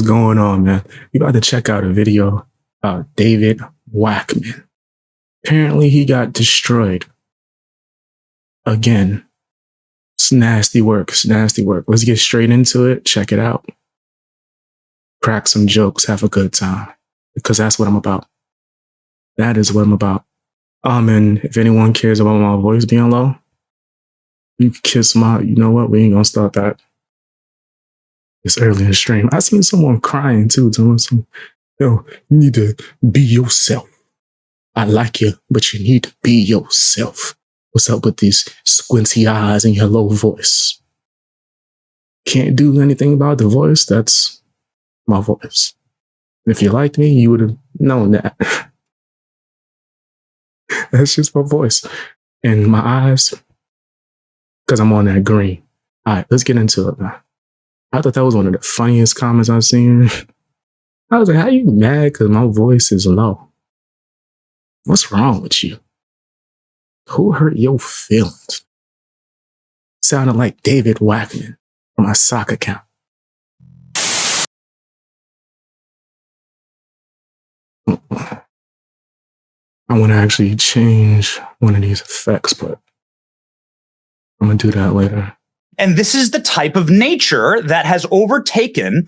going on, man? You got to check out a video about David Weaponization. Apparently, he got destroyed again. It's nasty work. It's nasty work. Let's get straight into it. Check it out. Crack some jokes. Have a good time. Because that's what I'm about. That is what I'm about. And if anyone cares about my voice being low, you can kiss my, you know what? We ain't gonna start that. It's early in the stream. I seen someone crying too, telling some, yo, you need to be yourself. I like you, but you need to be yourself. What's up with these squinty eyes and your low voice? Can't do anything about the voice. That's my voice. If you liked me, you would have known that. That's just my voice. And my eyes, because I'm on that green. All right, let's get into it now. I thought that was one of the funniest comments I've seen. I was like, how you mad because my voice is low? What's wrong with you? Who hurt your feelings? Sounded like David Weaponization from my sock account. I want to actually change one of these effects, but I'm going to do that later. And this is the type of nature that has overtaken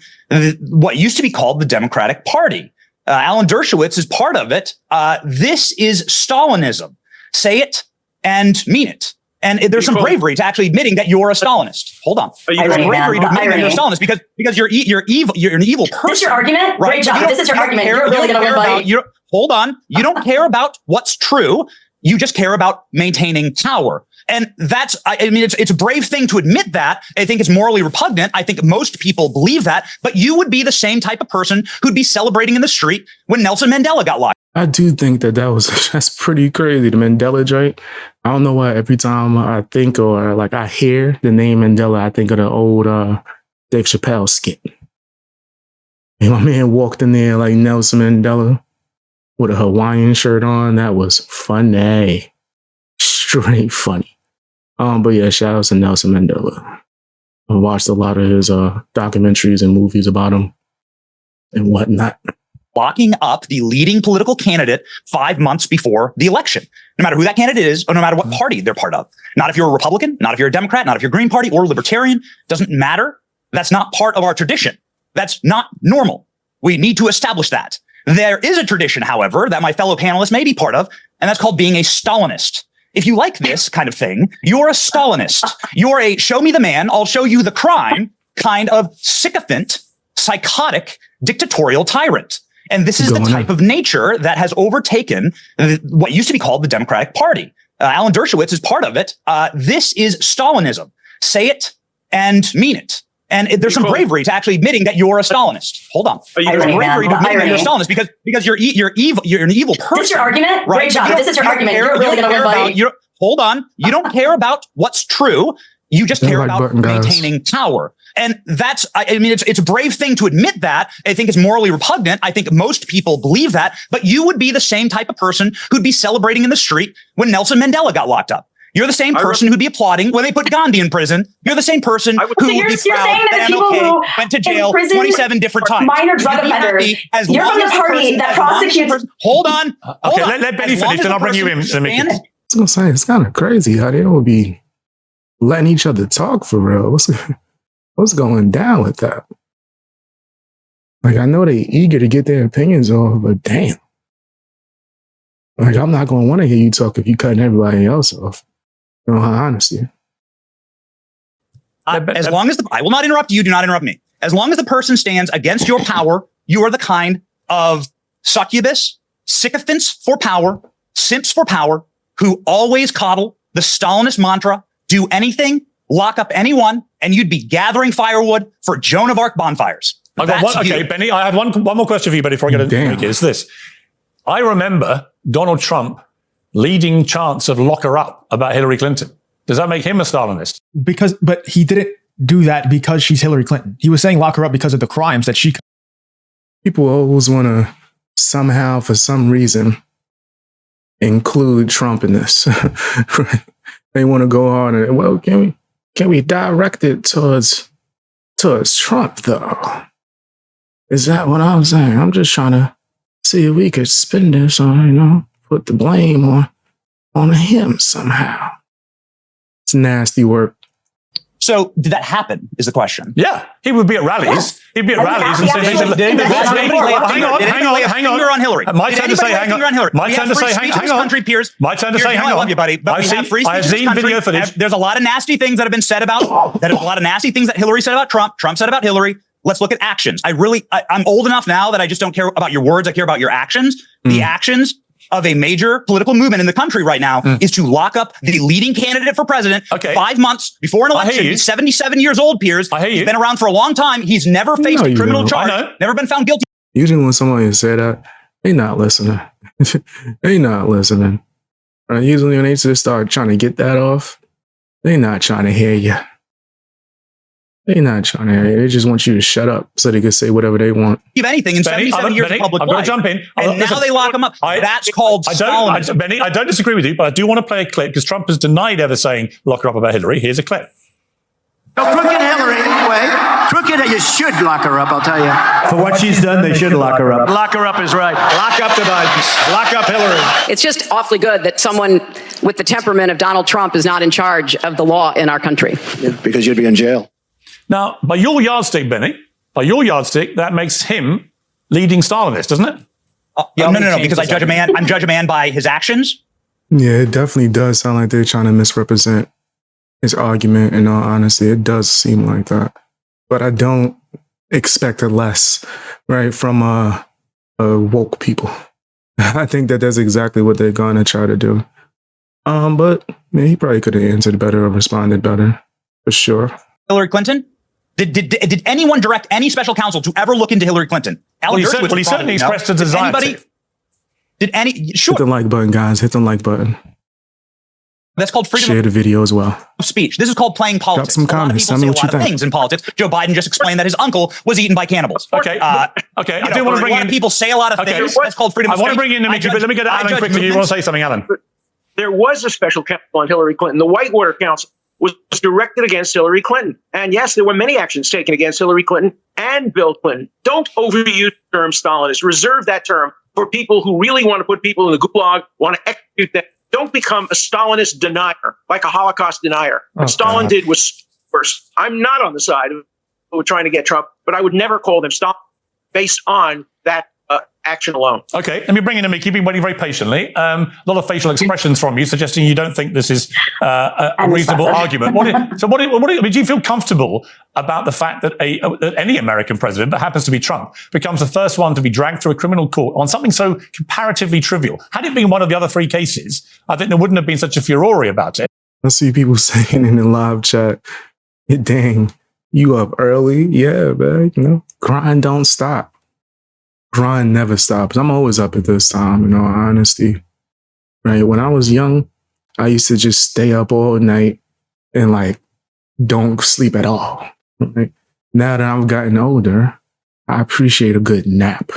what used to be called the Democratic Party. Alan Dershowitz is part of it. This is Stalinism. Say it and mean it. And there's some bravery to actually admitting that you're a Stalinist. Hold on. There's bravery to admitting that you're a Stalinist because you're evil. You're an evil person. This is your argument? Right? Great job. This is your argument. You're really going to win, buddy. Hold on. You don't care about what's true. You just care about maintaining power. And that's, I mean, it's a brave thing to admit that. I think it's morally repugnant. I think most people believe that, but you would be the same type of person who'd be celebrating in the street when Nelson Mandela got locked. I do think that's pretty crazy. The Mandela joint. I don't know why every time I think or like I hear the name Mandela, I think of the old Dave Chappelle skit. And my man walked in there like Nelson Mandela with a Hawaiian shirt on. That was funny. Straight funny. But yeah, shout out to Nelson Mandela. I watched a lot of his documentaries and movies about him and whatnot. Locking up the leading political candidate 5 months before the election, no matter who that candidate is, or no matter what party they're part of. Not if you're a Republican, not if you're a Democrat, not if you're Green Party or Libertarian. Doesn't matter. That's not part of our tradition. That's not normal. We need to establish that. There is a tradition, however, that my fellow panelists may be part of, and that's called being a Stalinist. If you like this kind of thing, you're a Stalinist. You're a show me the man, I'll show you the crime kind of sycophant, psychotic, dictatorial tyrant. And this is the type of nature that has overtaken what used to be called the Democratic Party. Alan Dershowitz is part of it. This is Stalinism. Say it and mean it. And there's some bravery to actually admitting that you're a Stalinist. Hold on. There's bravery to admitting that you're a Stalinist because you're evil. You're an evil person. This is your argument? Right? Great job. This is your argument. You're really going to win, buddy. Hold on. You don't care about what's true. You just care about maintaining power. And that's, I mean, it's a brave thing to admit that. I think it's morally repugnant. I think most people believe that, but you would be the same type of person who'd be celebrating in the street when Nelson Mandela got locked up. You're the same person who'd be applauding when they put Gandhi in prison. You're the same person who would be proud that MLK went to jail 27 different times. Minor drug offenders. You're from the party that prosecutes. Hold on. Okay, let Benny finish, then I'll bring you in. I was gonna say, it's kind of crazy how they would be letting each other talk for real. What's going down with that? Like, I know they eager to get their opinions off, but damn. Like, I'm not going to want to hear you talk if you cutting everybody else off. In all honesty. As long as I will not interrupt you, do not interrupt me. As long as the person stands against your power, you are the kind of succubus, sycophants for power, simps for power, who always coddle the Stalinist mantra, do anything, lock up anyone, and you'd be gathering firewood for Joan of Arc bonfires. Okay, Benny, I have one more question for you, buddy, before I get into it. It's this. I remember Donald Trump leading chants of lock her up about Hillary Clinton. Does that make him a Stalinist? But he didn't do that because she's Hillary Clinton. He was saying lock her up because of the crimes that she. People always want to somehow, for some reason, include Trump in this. They want to go on and, well, can we direct it towards Trump though? Is that what I'm saying? I'm just trying to see if we could spin this on, put the blame on him somehow. It's nasty work. So did that happen is the question. Yeah, he would be at rallies. Yes. He'd be at rallies and say, Did anybody lay a finger on Hillary? My turn to say, hang on. My turn to say, hang on. Country peers. My turn to say, hang I on. love you, buddy. But we have free speech. I have seen video footage. There's a lot of nasty things that have been said about, there's a lot of nasty things that Hillary said about Trump. Trump said about Hillary. Let's look at actions. I'm old enough now that I just don't care about your words. I care about your actions. The actions of a major political movement in the country right now is to lock up the leading candidate for president 5 months before an election. He's 77 years old, Piers. He's been around for a long time. He's never faced a criminal charge, never been found guilty. Usually when somebody say that, they not listening. They not listening. Usually when they just start trying to get that off, they not trying to hear you. They're not trying to hear you. They just want you to shut up so they can say whatever they want. Give anything in 77 years of public life. I'm going to jump in. And now they lock them up. That's called Stalinism. Benny, I don't disagree with you, but I do want to play a clip because Trump has denied ever saying lock her up about Hillary. Here's a clip. No, crooked Hillary, anyway. Crooked, you should lock her up, I'll tell you. For what she's done, they should lock her up. Lock her up is right. Lock up the Bidens. Lock up Hillary. It's just awfully good that someone with the temperament of Donald Trump is not in charge of the law in our country. Yeah, because you'd be in jail. Now, by your yardstick, Benny, that makes him leading Stalinist, doesn't it? No, because I judge a man. I'm judge a man by his actions. Yeah, it definitely does sound like they're trying to misrepresent his argument. In all honesty, it does seem like that. But I don't expect it less, right, from woke people. I think that's exactly what they're going to try to do. But man, he probably could have answered better or responded better, for sure. Hillary Clinton? Did anyone direct any special counsel to ever look into Hillary Clinton? He certainly expressed a desire to. Sure. Hit the like button, guys. Hit the like button. That's called freedom Share the video as well. of speech. This is called playing politics. Drop some comments. Tell me what you think. Things in politics. Joe Biden just explained that his uncle was eaten by cannibals. Okay. I do want to bring in. People say a lot of things. That's called freedom of speech. I want to bring in but let me get Alan quickly. You want to say something, Alan? There was a special counsel on Hillary Clinton. The Whitewater Council was directed against Hillary Clinton. And yes, there were many actions taken against Hillary Clinton and Bill Clinton. Don't overuse the term Stalinist. Reserve that term for people who really want to put people in the gulag, want to execute them. Don't become a Stalinist denier, like a Holocaust denier. What Stalin did was worse. I'm not on the side of trying to get Trump, but I would never call them Stalin based on that action alone. Okay, let me bring in Mickey. You've been waiting very patiently. A lot of facial expressions from you suggesting you don't think this is a reasonable argument. Do you feel comfortable about the fact that any American president, that happens to be Trump, becomes the first one to be dragged through a criminal court on something so comparatively trivial? Had it been one of the other three cases, I think there wouldn't have been such a furore about it. I see people saying in the live chat, dang, you up early? Yeah, man, grind don't stop. Grind never stops. I'm always up at this time, in all honesty. Right? When I was young, I used to just stay up all night and don't sleep at all. Right? Now that I've gotten older, I appreciate a good nap.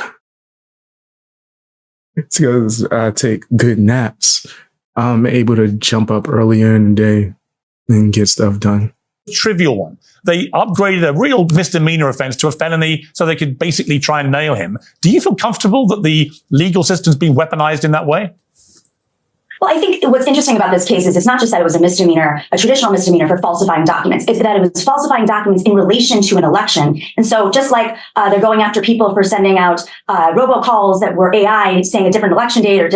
It's because I take good naps. I'm able to jump up earlier in the day and get stuff done. Trivial one. They upgraded a real misdemeanor offense to a felony so they could basically try and nail him. Do you feel comfortable that the legal system's being weaponized in that way? Well, I think what's interesting about this case is it's not just that it was a misdemeanor, a traditional misdemeanor for falsifying documents. It's that it was falsifying documents in relation to an election. And so just like they're going after people for sending out robocalls that were AI saying a different election date or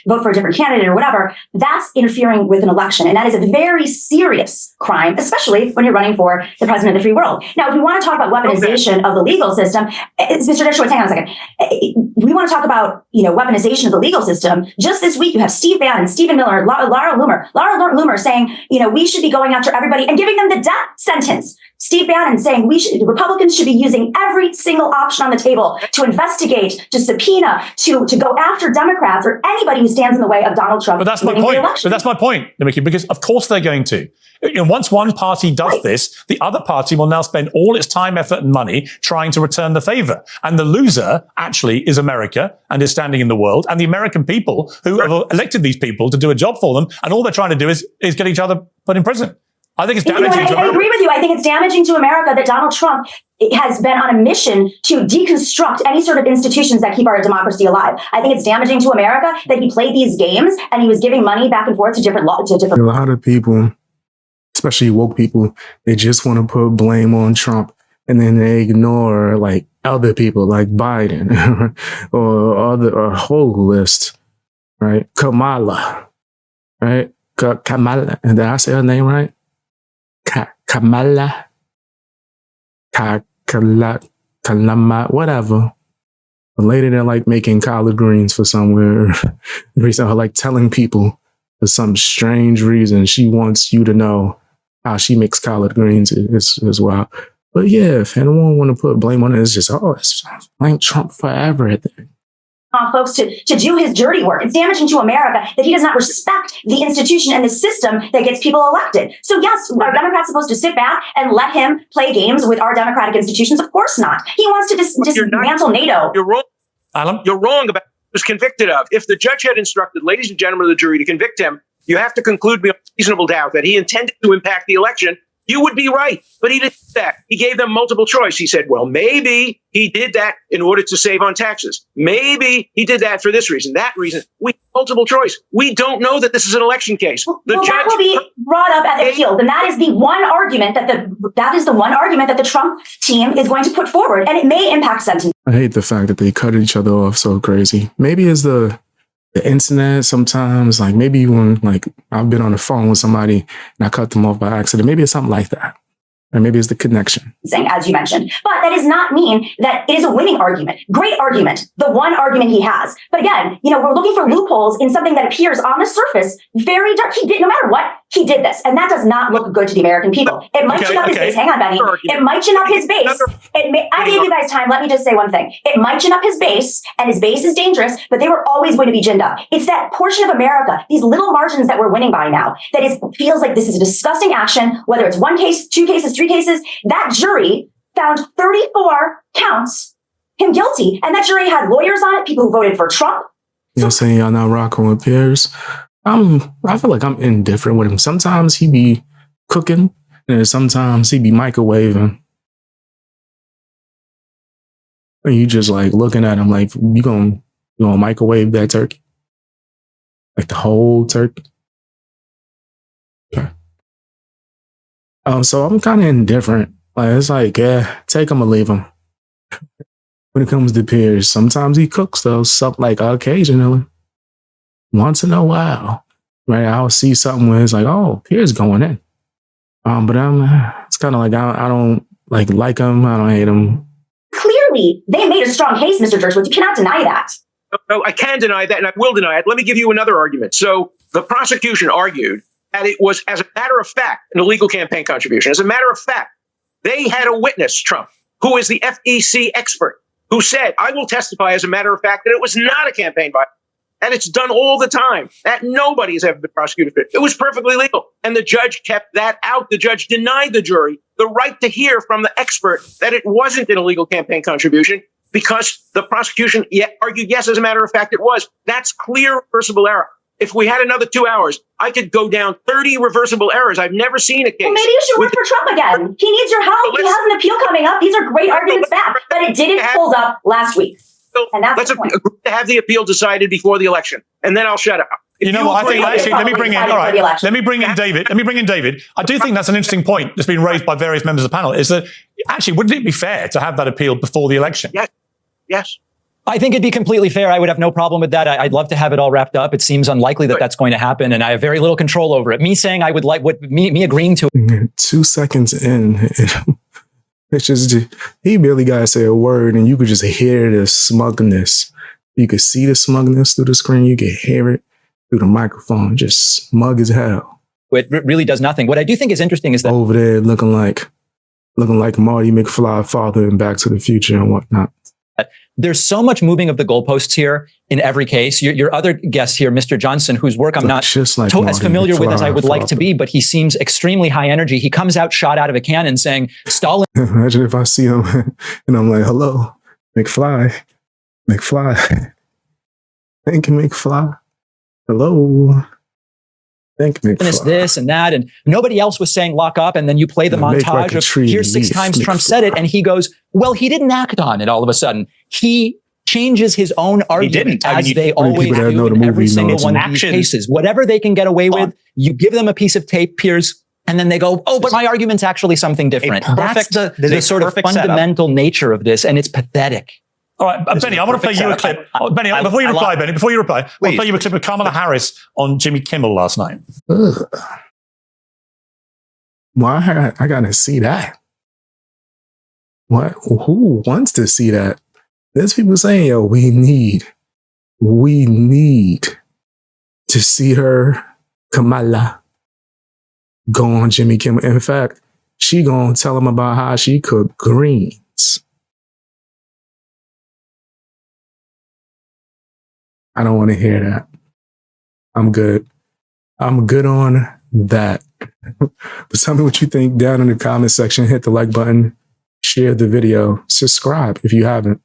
vote for a different candidate or whatever, that's interfering with an election. And that is a very serious crime, especially when you're running for the president of the free world. Now, if we want to talk about weaponization of the legal system, Mr. Dershowitz, hang on a second. We want to talk about, weaponization of the legal system. Just this week, you have Steve Bannon, Stephen Miller, Laura Loomer saying, we should be going after everybody and giving them the death sentence. Steve Bannon saying Republicans should be using every single option on the table to investigate, to subpoena, to go after Democrats or anybody who stands in the way of Donald Trump. But that's my point, Mickey, because of course they're going to. Once one party does this, the other party will now spend all its time, effort, and money trying to return the favor. And the loser actually is America and is standing in the world, and the American people who have elected these people to do a job for them, and all they're trying to do is get each other put in prison. I think it's damaging to America. I agree with you. I think it's damaging to America that Donald Trump has been on a mission to deconstruct any sort of institutions that keep our democracy alive. I think it's damaging to America that he played these games and he was giving money back and forth to different A lot of people, especially woke people, they just want to put blame on Trump, and then they ignore like other people like Biden or a whole list, right? Kamala, right? Kamala, did I say her name right? Kamala, Kalama, whatever. The lady that like making collard greens for somewhere, recently like telling people for some strange reason she wants you to know how she makes collard greens is wild. But yeah, if anyone want to put blame on it, it's just it's blame Trump for everything. Folks to do his dirty work. It's damaging to America that he does not respect the institution and the system that gets people elected. So yes, are Democrats supposed to sit back and let him play games with our democratic institutions? Of course not. He wants to dismantle NATO. You're wrong. Alan? You're wrong about what he was convicted of. If the judge had instructed, ladies and gentlemen of the jury, to convict him, you have to conclude beyond reasonable doubt that he intended to impact the election. You would be right, but he didn't do that. He gave them multiple choice. He said, well, maybe he did that in order to save on taxes. Maybe he did that for this reason, that reason. We multiple choice. We don't know that this is an election case. The judge that will be brought up at the appeals, and that is the one argument that the Trump team is going to put forward, and it may impact sentencing. I hate the fact that they cut each other off so crazy. Maybe it's the internet sometimes, like maybe when like I've been on the phone with somebody and I cut them off by accident. Maybe it's something like that. Or maybe it's the connection. As you mentioned. But that does not mean that it is a winning argument. Great argument. The one argument he has. But again, we're looking for loopholes in something that appears on the surface very dark. He did, no matter what, he did this. And that does not look good to the American people. It might chin up his base. Hang on, Benny. It might chin up his base. I gave you guys time. Let me just say one thing. It might chin up his base, and his base is dangerous, but they were always going to be ginned up. It's that portion of America, these little margins that we're winning by now, that feels like this is a disgusting action, whether it's one case, two cases, three cases. That jury found 34 counts him guilty. And that jury had lawyers on it, people who voted for Trump. Saying y'all not rocking with Piers. I feel like I'm indifferent with him. Sometimes he be cooking, and sometimes he be microwaving. And you just like looking at him like, you gonna microwave that turkey? Like the whole turkey? Okay. So I'm kind of indifferent. Like, it's like, yeah, take him or leave him. When it comes to Piers, sometimes he cooks though, something like occasionally, once in a while, right? I'll see something where it's like, oh, Piers going in. But it's kind of like, I don't like him. I don't hate him. Clearly, they made a strong case, Mr. Dershowitz. You cannot deny that. No, I can deny that, and I will deny it. Let me give you another argument. So the prosecution argued that it was, as a matter of fact, an illegal campaign contribution. As a matter of fact, they had a witness, Trump, who is the FEC expert, who said, I will testify as a matter of fact that it was not a campaign violation. And it's done all the time. That nobody has ever been prosecuted for it. It was perfectly legal. And the judge kept that out. The judge denied the jury the right to hear from the expert that it wasn't an illegal campaign contribution because the prosecution argued, yes, as a matter of fact, it was. That's clear reversible error. If we had another 2 hours, I could go down 30 reversible errors. I've never seen a case. Well, maybe you should work for Trump again. He needs your help. He has an appeal coming up. These are great arguments back, but it didn't hold up last week. And that's let's agree to have the appeal decided before the election, and then I'll shut up. You know what? I think actually, let me bring in. All right, let me bring in David. I do think that's an interesting point that's been raised by various members of the panel. Is that actually wouldn't it be fair to have that appeal before the election? Yes. Yes. I think it'd be completely fair. I would have no problem with that. I'd love to have it all wrapped up. It seems unlikely that that's going to happen, and I have very little control over it. Me saying I would like me agreeing to it. 2 seconds in. It's just, he barely got to say a word, and you could just hear the smugness. You could see the smugness through the screen. You could hear it through the microphone. Just smug as hell. It really does nothing. What I do think is interesting is that over there looking like Marty McFly father in Back to the Future and whatnot. There's so much moving of the goalposts here in every case. Your other guest here, Mr. Johnson, whose work I'm not just like as familiar with as I would like to be, but he seems extremely high energy. He comes out shot out of a cannon saying, Stalin. Imagine if I see him and I'm like, hello, McFly. Thank you, McFly. Hello. this and that, and nobody else was saying lock up. And then you play the montage of here's 6 times Trump said it, and he goes, well, he didn't act on it all of a sudden. He changes his own argument as they always do in every single one of these cases. Whatever they can get away with, you give them a piece of tape, Piers, and then they go, oh, but my argument's actually something different. That's the sort of fundamental nature of this, and it's pathetic. All right, Benny, I want to play you a clip. Benny, before you reply, I want to play you a clip of Kamala Harris on Jimmy Kimmel last night. Ugh. Why I gotta see that? What? Who wants to see that? There's people saying, yo, we need to see her, Kamala, go on Jimmy Kimmel. In fact, she gonna tell him about how she cooked greens. I don't want to hear that. I'm good. I'm good on that. But tell me what you think down in the comment section. Hit the like button, share the video, subscribe if you haven't.